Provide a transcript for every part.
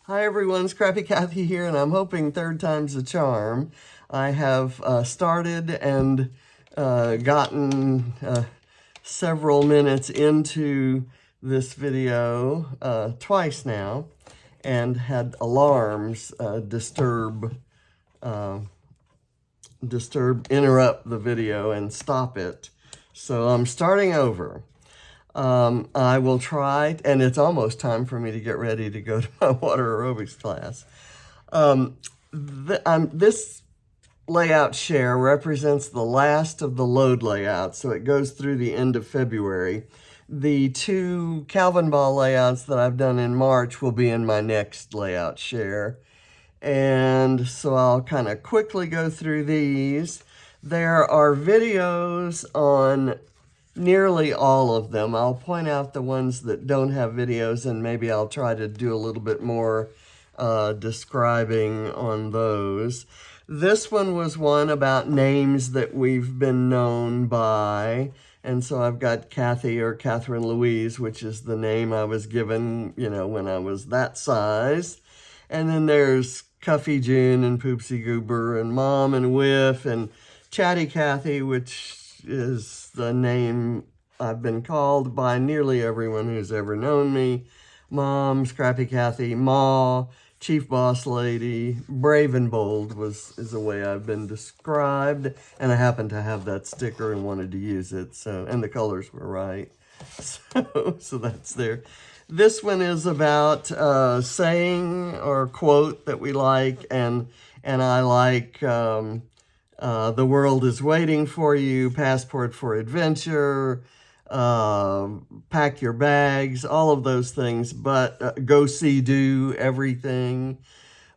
Hi everyone, Scrappy Kathy here, and I'm hoping third time's a charm. I have started and gotten several minutes into this video twice now, and had alarms interrupt the video and stop it. So I'm starting over. I will try, and it's almost time for me to get ready to go to my water aerobics class. This layout share represents the last of the load layouts, so it goes through the end of February. The two CALVINBALL layouts that I've done in March will be in my next layout share. And so I'll kind of quickly go through these. There are videos on nearly all of them. I'll point out the ones that don't have videos, and maybe I'll try to do a little bit more describing on those. This one was one about names that we've been known by. And so I've got Kathy or Catherine Louise, which is the name I was given, when I was that size. And then there's Cuffy June and Poopsie Goober and Mom and Whiff and Chatty Kathy, which is the name I've been called by nearly everyone who's ever known me. Mom, Scrappy Kathy, Ma, Chief Boss Lady, Brave and Bold is the way I've been described, and I happen to have that sticker and wanted to use it, and the colors were right, so that's there. This one is about saying or quote that we like, and I like The World is Waiting for You, Passport for Adventure, Pack Your Bags, all of those things, but Go See Do Everything.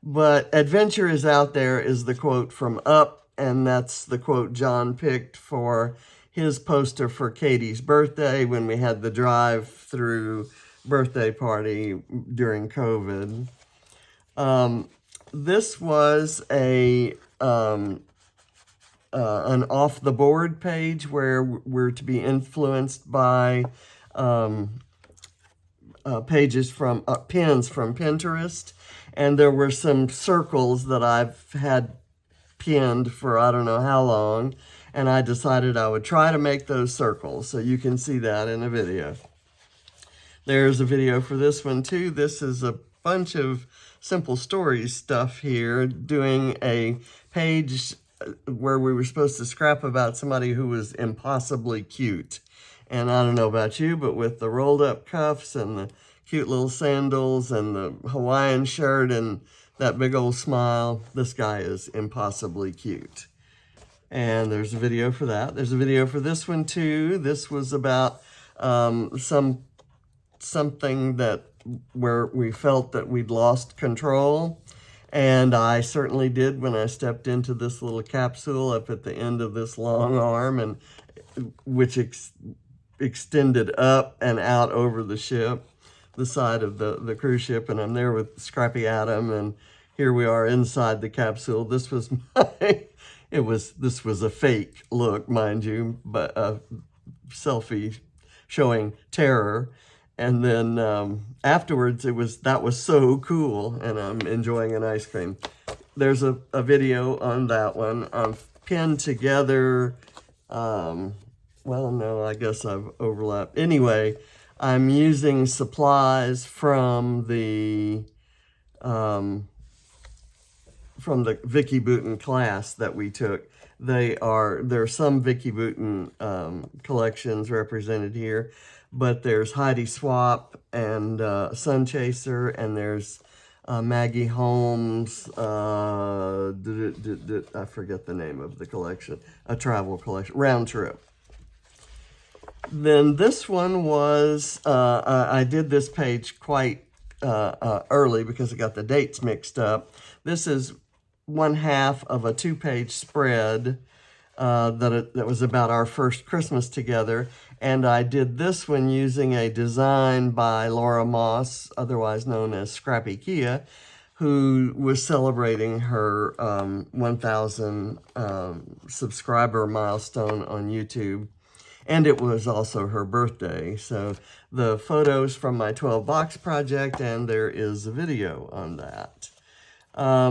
But Adventure is Out There is the quote from Up, and that's the quote John picked for his poster for Katie's birthday when we had the drive-through birthday party during COVID. This was an off-the-board page where we're to be influenced by pins from Pinterest, and there were some circles that I've had pinned for I don't know how long, and I decided I would try to make those circles, so you can see that in a video. There's a video for this one too. This is a bunch of simple stories stuff here, doing a page where we were supposed to scrap about somebody who was impossibly cute. And I don't know about you, but with the rolled up cuffs and the cute little sandals and the Hawaiian shirt and that big old smile, this guy is impossibly cute. And there's a video for that. There's a video for this one too. This was about something where we felt that we'd lost control. And I certainly did when I stepped into this little capsule up at the end of this long arm, and which extended up and out over the ship, the side of the cruise ship. And I'm there with Scrappy Adam, and here we are inside the capsule. This was this was a fake look, mind you, but a selfie showing terror. And then afterwards, that was so cool, and I'm enjoying an ice cream. There's a video on that one. I've pinned together, well, no, I guess I've overlapped. Anyway, I'm using supplies from the Vicky Boutin class that we took. There are some Vicky Boutin collections represented here, but there's Heidi Swap and Sun Chaser, and there's Maggie Holmes, I forget the name of the collection, a travel collection, Round Trip. Then this one was, I did this page quite early because I got the dates mixed up. This is one half of a 2-page spread that was about our first Christmas together. And I did this one using a design by Laura Moss, otherwise known as Scrappy Kia, who was celebrating her 1,000 subscriber milestone on YouTube. And it was also her birthday. So the photos from my 12 box project, and there is a video on that.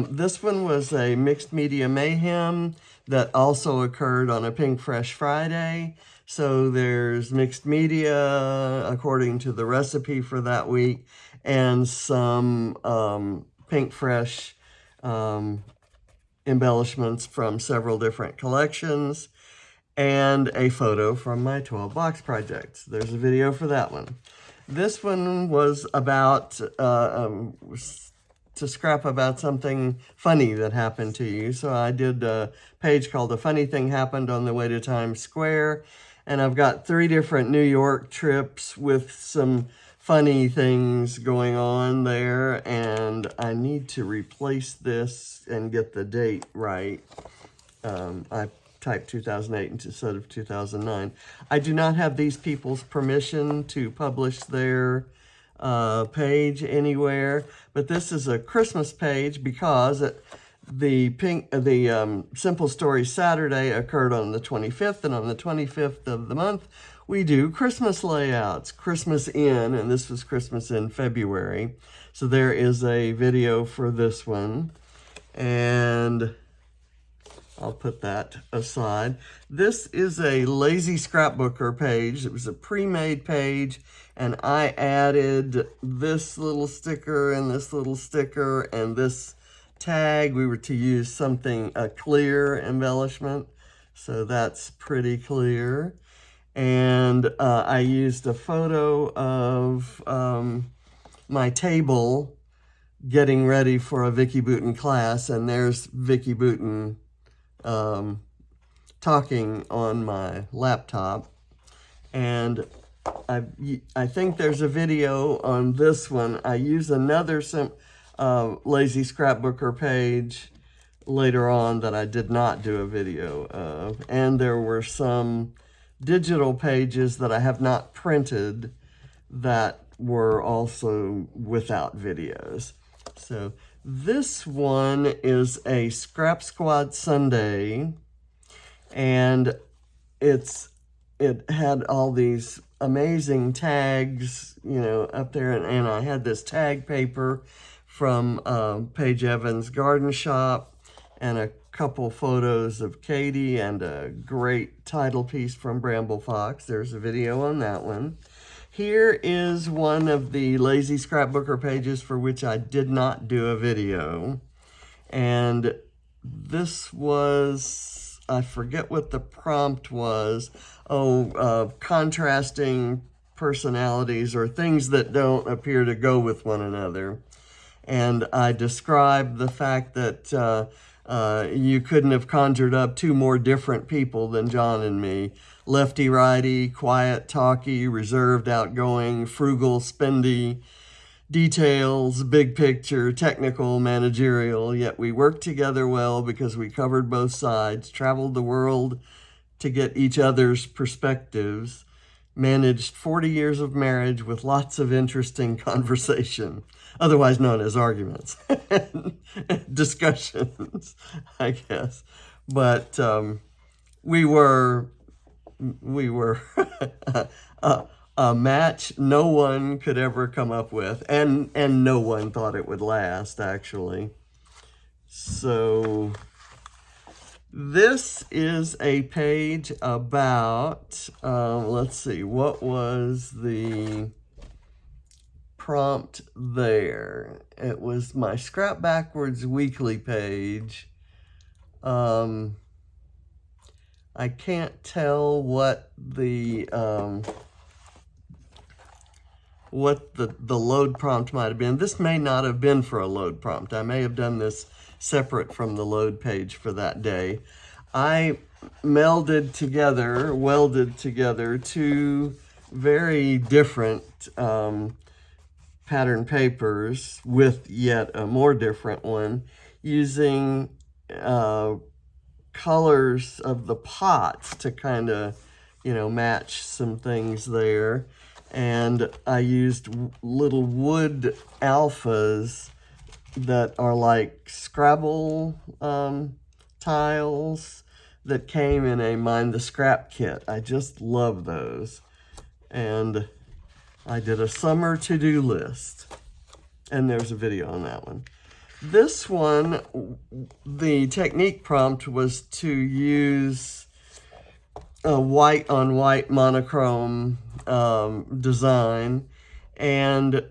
This one was a mixed media mayhem that also occurred on a Pink Fresh Friday. So there's mixed media according to the recipe for that week, and some Pink Fresh embellishments from several different collections, and a photo from my 12 box projects. There's a video for that one. This one was about to scrap about something funny that happened to you. So I did a page called "A Funny Thing Happened on the Way to Times Square," and I've got 3 different New York trips with some funny things going on there, and I need to replace this and get the date right. I typed 2008 instead of 2009. I do not have these people's permission to publish their page anywhere, but this is a Christmas page because the Simple Story Saturday occurred on the 25th, and on the 25th of the month we do Christmas layouts, Christmas in, and this was Christmas in February. So there is a video for this one, and I'll put that aside. This is a Lazy Scrapbooker page. It was a pre-made page, and I added this little sticker and this little sticker and this tag. We were to use something, a clear embellishment, so that's pretty clear. And I used a photo of my table getting ready for a Vicki Boutin class, and there's Vicki Boutin talking on my laptop. And I think there's a video on this one. I use another Lazy Scrapbooker page later on that I did not do a video of. And there were some digital pages that I have not printed that were also without videos. So this one is a Scrap Squad Sunday, and it had all these amazing tags, you know, up there, and I had this tag paper from Paige Evans' Garden Shop, and a couple photos of Katie, and a great title piece from Bramble Fox. There's a video on that one. Here is one of the Lazy Scrapbooker pages for which I did not do a video. And this was, I forget what the prompt was. Contrasting personalities, or things that don't appear to go with one another. And I described the fact that you couldn't have conjured up 2 more different people than John and me. Lefty-righty, quiet, talky, reserved, outgoing, frugal, spendy, details, big picture, technical, managerial, yet we worked together well because we covered both sides, traveled the world to get each other's perspectives, managed 40 years of marriage with lots of interesting conversation, otherwise known as arguments, discussions, I guess. But we were a match no one could ever come up with, and no one thought it would last, actually. So this is a page about, let's see, what was the prompt there? It was my Scrap Backwards weekly page. I can't tell what the load prompt might have been. This may not have been for a load prompt. I may have done this separate from the load page for that day. I welded together 2 very different pattern papers with yet a more different one, using colors of the pots to kind of, you know, match some things there. And I used little wood alphas that are like Scrabble tiles that came in a Mind the Scrap kit. I just love those. And I did a summer to-do list. And there's a video on that one. This one, the technique prompt was to use a white on white monochrome design, and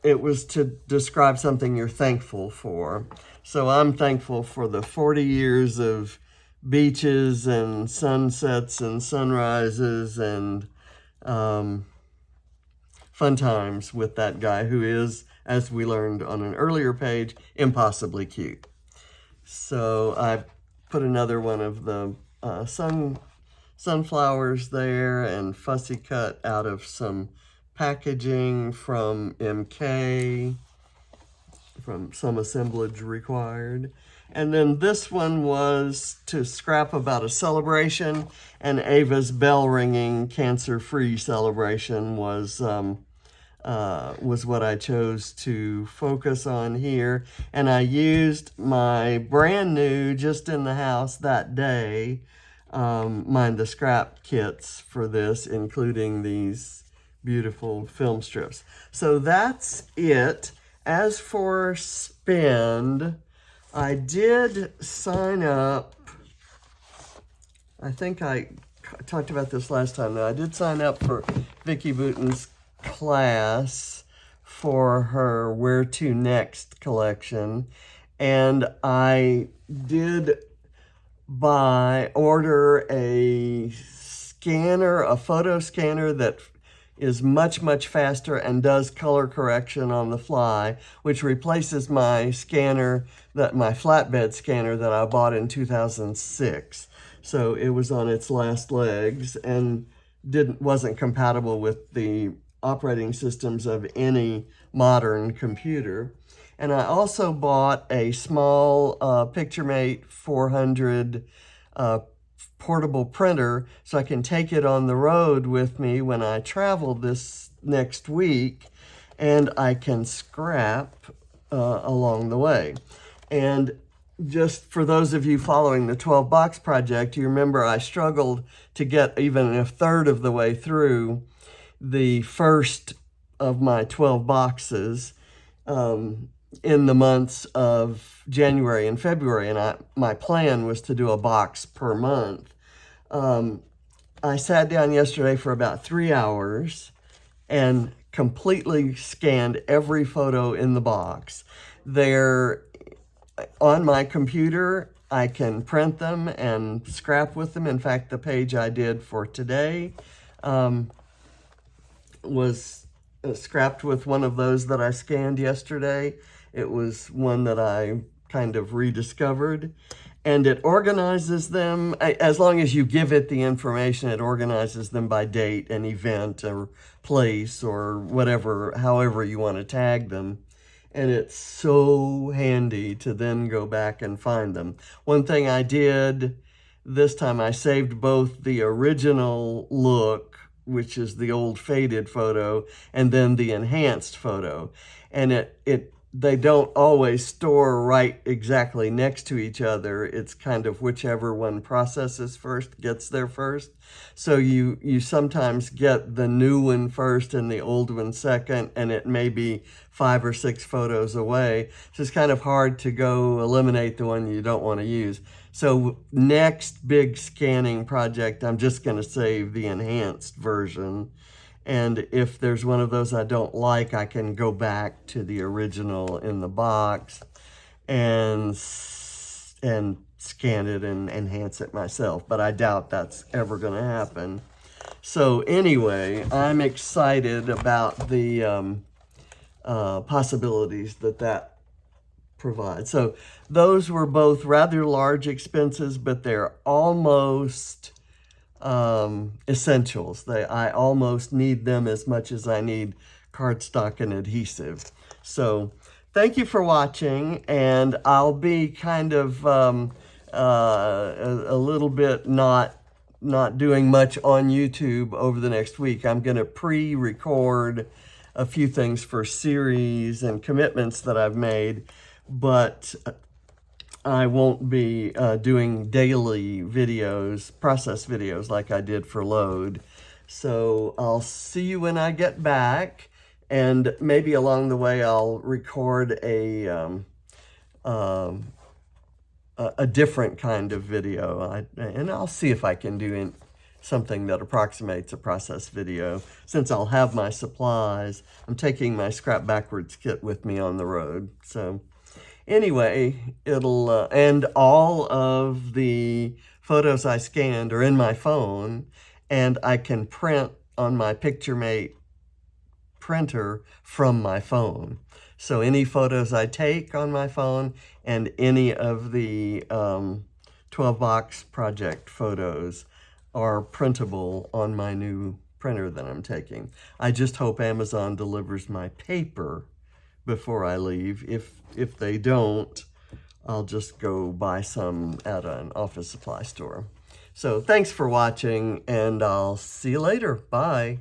it was to describe something you're thankful for. So I'm thankful for the 40 years of beaches and sunsets and sunrises and fun times with that guy who is, as we learned on an earlier page, impossibly cute. So I put another one of the sunflowers there and fussy cut out of some packaging from MK, from Some Assemblage Required. And then this one was to scrap about a celebration, and Ava's bell ringing cancer-free celebration was what I chose to focus on here. And I used my brand new, just in the house that day, Mind the Scrap kits for this, including these beautiful film strips. So that's it. As for spend, I did sign up. I think I talked about this last time, though. I did sign up for Vicki Boutin's class for her Where to Next collection, and I did order a scanner, a photo scanner that is much, much faster and does color correction on the fly, which replaces my scanner, my flatbed scanner that I bought in 2006. So it was on its last legs and wasn't compatible with the operating systems of any modern computer. And I also bought a small PictureMate 400 portable printer so I can take it on the road with me when I travel this next week, and I can scrap along the way. And just for those of you following the 12 box project, you remember I struggled to get even a third of the way through the first of my 12 boxes in the months of January and February, and my plan was to do a box per month. I sat down yesterday for about 3 hours and completely scanned every photo in the box. They're on my computer. I can print them and scrap with them. In fact, the page I did for today was scrapped with one of those that I scanned yesterday. It was one that I kind of rediscovered, and it organizes them. As long as you give it the information, it organizes them by date and event or place or whatever, however you want to tag them. And it's so handy to then go back and find them. One thing I did this time, I saved both the original look, which is the old faded photo, and then the enhanced photo. And they don't always store right exactly next to each other. It's kind of whichever one processes first gets there first. So you sometimes get the new one first and the old one second, and it may be 5 or 6 photos away. So it's kind of hard to go eliminate the one you don't want to use. So next big scanning project, I'm just going to save the enhanced version. And if there's one of those I don't like, I can go back to the original in the box and scan it and enhance it myself. But I doubt that's ever going to happen. So anyway, I'm excited about the possibilities that provides. So those were both rather large expenses, but they're almost essentials. I almost need them as much as I need cardstock and adhesive. So thank you for watching, and I'll be kind of a little bit not doing much on YouTube over the next week. I'm going to pre-record a few things for series and commitments that I've made, but I won't be doing daily videos, process videos like I did for load. So I'll see you when I get back, and maybe along the way I'll record a different kind of video, and I'll see if I can do something that approximates a process video. Since I'll have my supplies, I'm taking my scrap backwards kit with me on the road. So anyway, and all of the photos I scanned are in my phone, and I can print on my PictureMate printer from my phone. So any photos I take on my phone and any of the 12-box project photos are printable on my new printer that I'm taking. I just hope Amazon delivers my paper before I leave. If they don't, I'll just go buy some at an office supply store. So thanks for watching, and I'll see you later. Bye.